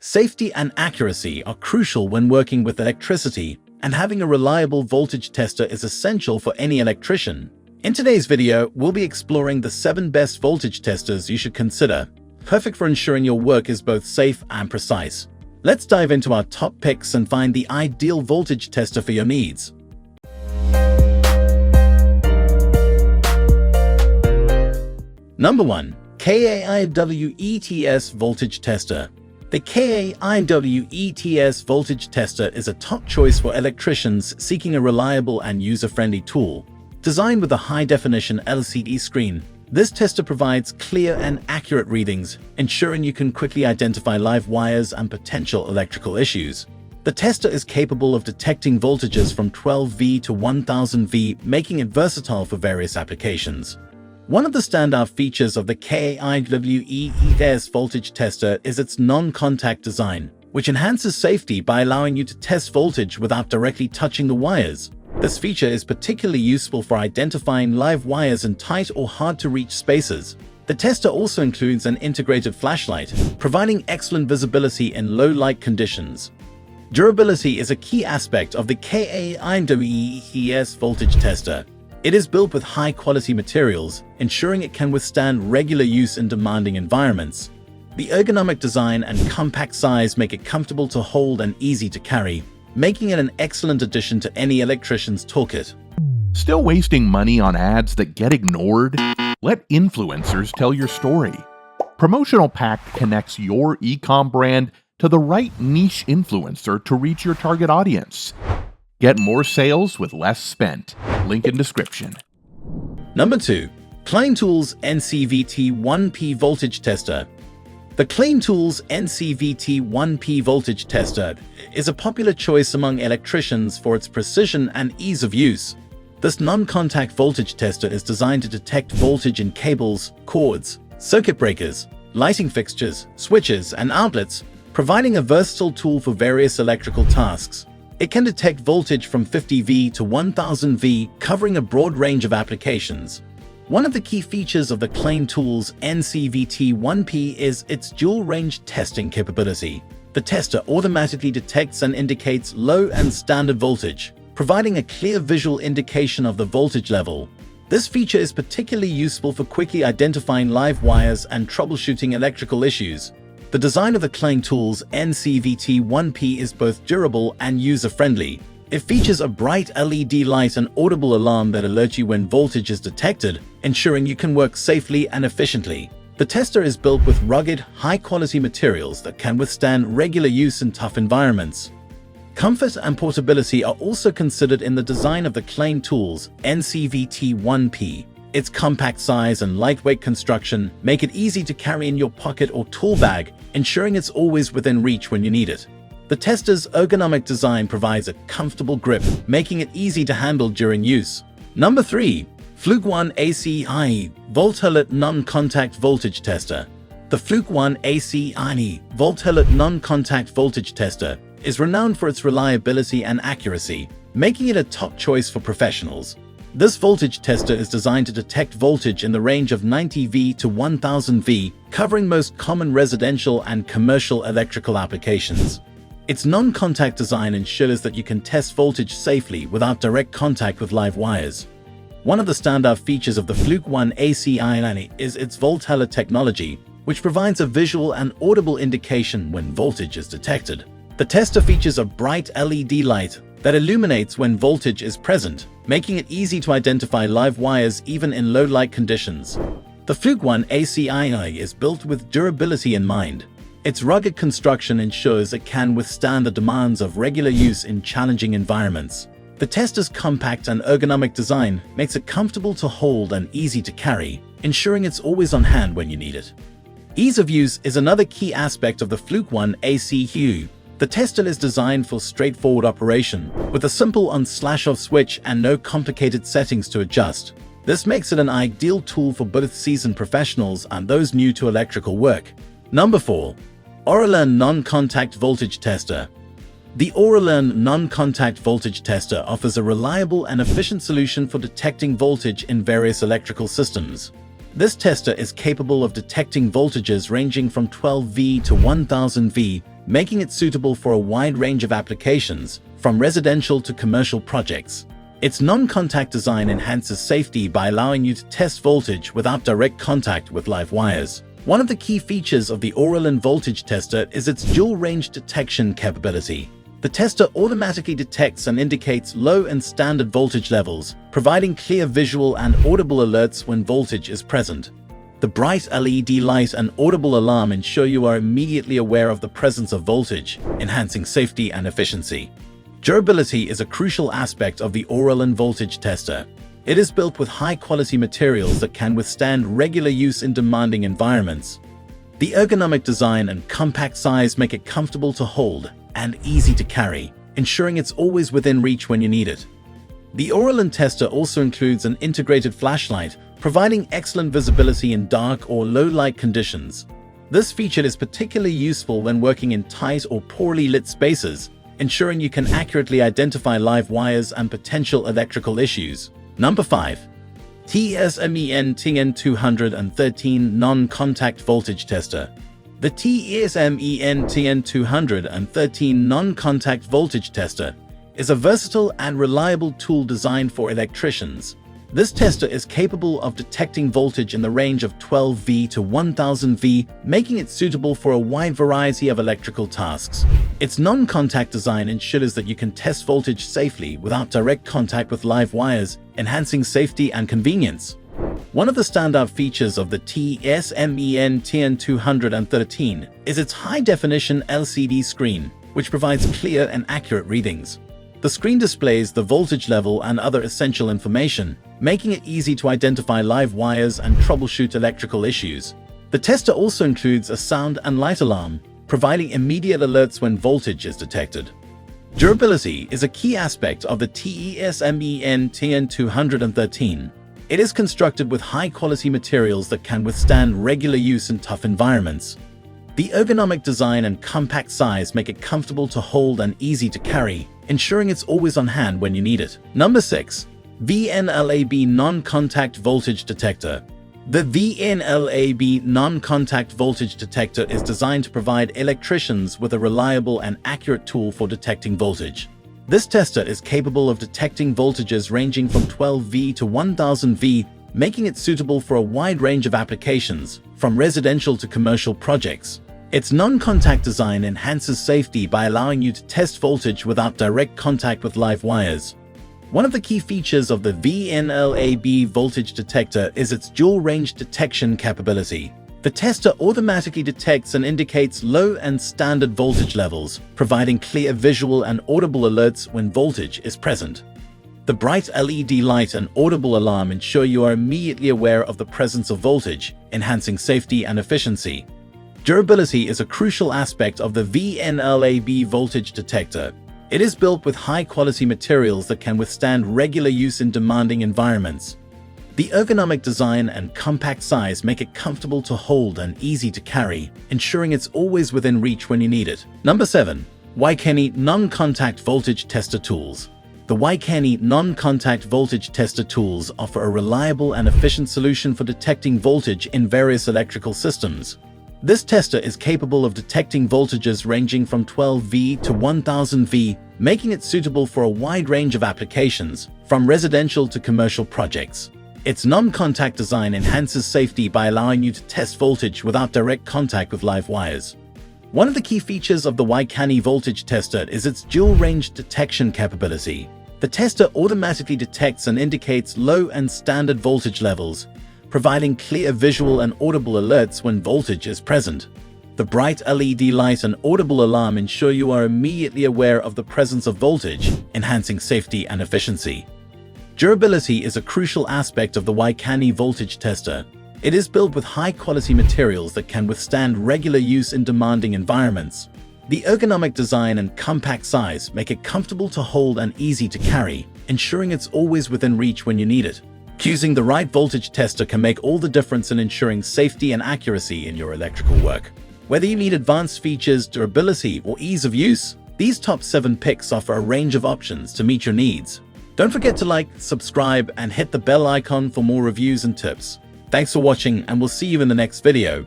Safety and accuracy are crucial when working with electricity, and having a reliable voltage tester is essential for any electrician. In today's video, we'll be exploring the 7 best voltage testers you should consider, perfect for ensuring your work is both safe and precise. Let's dive into our top picks and find the ideal voltage tester for your needs. Number 1. KAIWEETS Voltage Tester. The KAIWEETS Voltage Tester is a top choice for electricians seeking a reliable and user-friendly tool. Designed with a high-definition LCD screen, this tester provides clear and accurate readings, ensuring you can quickly identify live wires and potential electrical issues. The tester is capable of detecting voltages from 12V to 1000V, making it versatile for various applications. One of the standout features of the KAIWEETS voltage tester is its non-contact design, which enhances safety by allowing you to test voltage without directly touching the wires. This feature is particularly useful for identifying live wires in tight or hard-to-reach spaces. The tester also includes an integrated flashlight, providing excellent visibility in low-light conditions. Durability is a key aspect of the KAIWEETS voltage tester. It is built with high-quality materials, ensuring it can withstand regular use in demanding environments. The ergonomic design and compact size make it comfortable to hold and easy to carry, making it an excellent addition to any electrician's toolkit. Still wasting money on ads that get ignored? Let influencers tell your story. Promotional Pack connects your e-com brand to the right niche influencer to reach your target audience. Get more sales with less spent. Link in description. Number 2. Klein Tools NCVT1P Voltage Tester. The Klein Tools NCVT1P Voltage Tester is a popular choice among electricians for its precision and ease of use. This non-contact voltage tester is designed to detect voltage in cables, cords, circuit breakers, lighting fixtures, switches, and outlets, providing a versatile tool for various electrical tasks. It can detect voltage from 50V to 1000V, covering a broad range of applications. One of the key features of the Klein Tools NCVT1P is its dual-range testing capability. The tester automatically detects and indicates low and standard voltage, providing a clear visual indication of the voltage level. This feature is particularly useful for quickly identifying live wires and troubleshooting electrical issues. The design of the Klein Tools NCVT1P is both durable and user-friendly. It features a bright LED light and audible alarm that alerts you when voltage is detected, ensuring you can work safely and efficiently. The tester is built with rugged, high-quality materials that can withstand regular use in tough environments. Comfort and portability are also considered in the design of the Klein Tools NCVT1P. Its compact size and lightweight construction make it easy to carry in your pocket or tool bag, ensuring it's always within reach when you need it. The tester's ergonomic design provides a comfortable grip, making it easy to handle during use. Number 3. Fluke One ACIE VoltAlert Non-Contact Voltage Tester. The Fluke One ACIE VoltAlert Non-Contact Voltage Tester is renowned for its reliability and accuracy, making it a top choice for professionals. This voltage tester is designed to detect voltage in the range of 90V to 1000V, covering most common residential and commercial electrical applications. Its non-contact design ensures that you can test voltage safely without direct contact with live wires. One of the standout features of the Fluke One ACIE is its VoltAlert technology, which provides a visual and audible indication when voltage is detected. The tester features a bright LED light that illuminates when voltage is present, making it easy to identify live wires even in low-light conditions. The Fluke One ACIE is built with durability in mind. Its rugged construction ensures it can withstand the demands of regular use in challenging environments. The tester's compact and ergonomic design makes it comfortable to hold and easy to carry, ensuring it's always on hand when you need it. Ease of use is another key aspect of the Fluke One ACIE. The tester is designed for straightforward operation, with a simple on/off switch and no complicated settings to adjust. This makes it an ideal tool for both seasoned professionals and those new to electrical work. Number 4. Auroland Non-Contact Voltage Tester. The Auroland Non-Contact Voltage Tester offers a reliable and efficient solution for detecting voltage in various electrical systems. This tester is capable of detecting voltages ranging from 12V to 1000V, making it suitable for a wide range of applications, from residential to commercial projects. Its non-contact design enhances safety by allowing you to test voltage without direct contact with live wires. One of the key features of the Auroland voltage tester is its dual-range detection capability. The tester automatically detects and indicates low and standard voltage levels, providing clear visual and audible alerts when voltage is present. The bright LED light and audible alarm ensure you are immediately aware of the presence of voltage, enhancing safety and efficiency. Durability is a crucial aspect of the Auroland voltage tester. It is built with high-quality materials that can withstand regular use in demanding environments. The ergonomic design and compact size make it comfortable to hold and easy to carry, ensuring it's always within reach when you need it. The Auroland tester also includes an integrated flashlight, providing excellent visibility in dark or low-light conditions. This feature is particularly useful when working in tight or poorly lit spaces, ensuring you can accurately identify live wires and potential electrical issues. Number 5. TESMEN TN213 Non-Contact Voltage Tester. The TESMEN TN213 Non-Contact Voltage Tester is a versatile and reliable tool designed for electricians. This tester is capable of detecting voltage in the range of 12V to 1000V, making it suitable for a wide variety of electrical tasks. Its non-contact design ensures that you can test voltage safely without direct contact with live wires, enhancing safety and convenience. One of the standout features of the TESMEN TN213 is its high-definition LCD screen, which provides clear and accurate readings. The screen displays the voltage level and other essential information, making it easy to identify live wires and troubleshoot electrical issues. The tester also includes a sound and light alarm, providing immediate alerts when voltage is detected. Durability is a key aspect of the TESMEN TN213. It is constructed with high-quality materials that can withstand regular use in tough environments. The ergonomic design and compact size make it comfortable to hold and easy to carry, ensuring it's always on hand when you need it. Number 6. VoltAlert Non-Contact Voltage Detector. The VoltAlert non-contact voltage detector is designed to provide electricians with a reliable and accurate tool for detecting voltage. This tester is capable of detecting voltages ranging from 12V to 1000V, making it suitable for a wide range of applications, from residential to commercial projects. Its non-contact design enhances safety by allowing you to test voltage without direct contact with live wires. One of the key features of the VoltAlert voltage detector is its dual-range detection capability. The tester automatically detects and indicates low and standard voltage levels, providing clear visual and audible alerts when voltage is present. The bright LED light and audible alarm ensure you are immediately aware of the presence of voltage, enhancing safety and efficiency. Durability is a crucial aspect of the VoltAlert voltage detector. It is built with high-quality materials that can withstand regular use in demanding environments. The ergonomic design and compact size make it comfortable to hold and easy to carry, ensuring it's always within reach when you need it. Number 7. KAIWEETS Non-Contact Voltage Tester Tools. The KAIWEETS non-contact voltage tester tools offer a reliable and efficient solution for detecting voltage in various electrical systems. This tester is capable of detecting voltages ranging from 12V to 1000V, making it suitable for a wide range of applications, from residential to commercial projects. Its non-contact design enhances safety by allowing you to test voltage without direct contact with live wires. One of the key features of the KAIWEETS voltage tester is its dual-range detection capability. The tester automatically detects and indicates low and standard voltage levels, providing clear visual and audible alerts when voltage is present. The bright LED light and audible alarm ensure you are immediately aware of the presence of voltage, enhancing safety and efficiency. Durability is a crucial aspect of the KAIWEETS voltage tester. It is built with high-quality materials that can withstand regular use in demanding environments. The ergonomic design and compact size make it comfortable to hold and easy to carry, ensuring it's always within reach when you need it. Choosing the right voltage tester can make all the difference in ensuring safety and accuracy in your electrical work. Whether you need advanced features, durability, or ease of use, these top 7 picks offer a range of options to meet your needs. Don't forget to like, subscribe, and hit the bell icon for more reviews and tips. Thanks for watching, and we'll see you in the next video.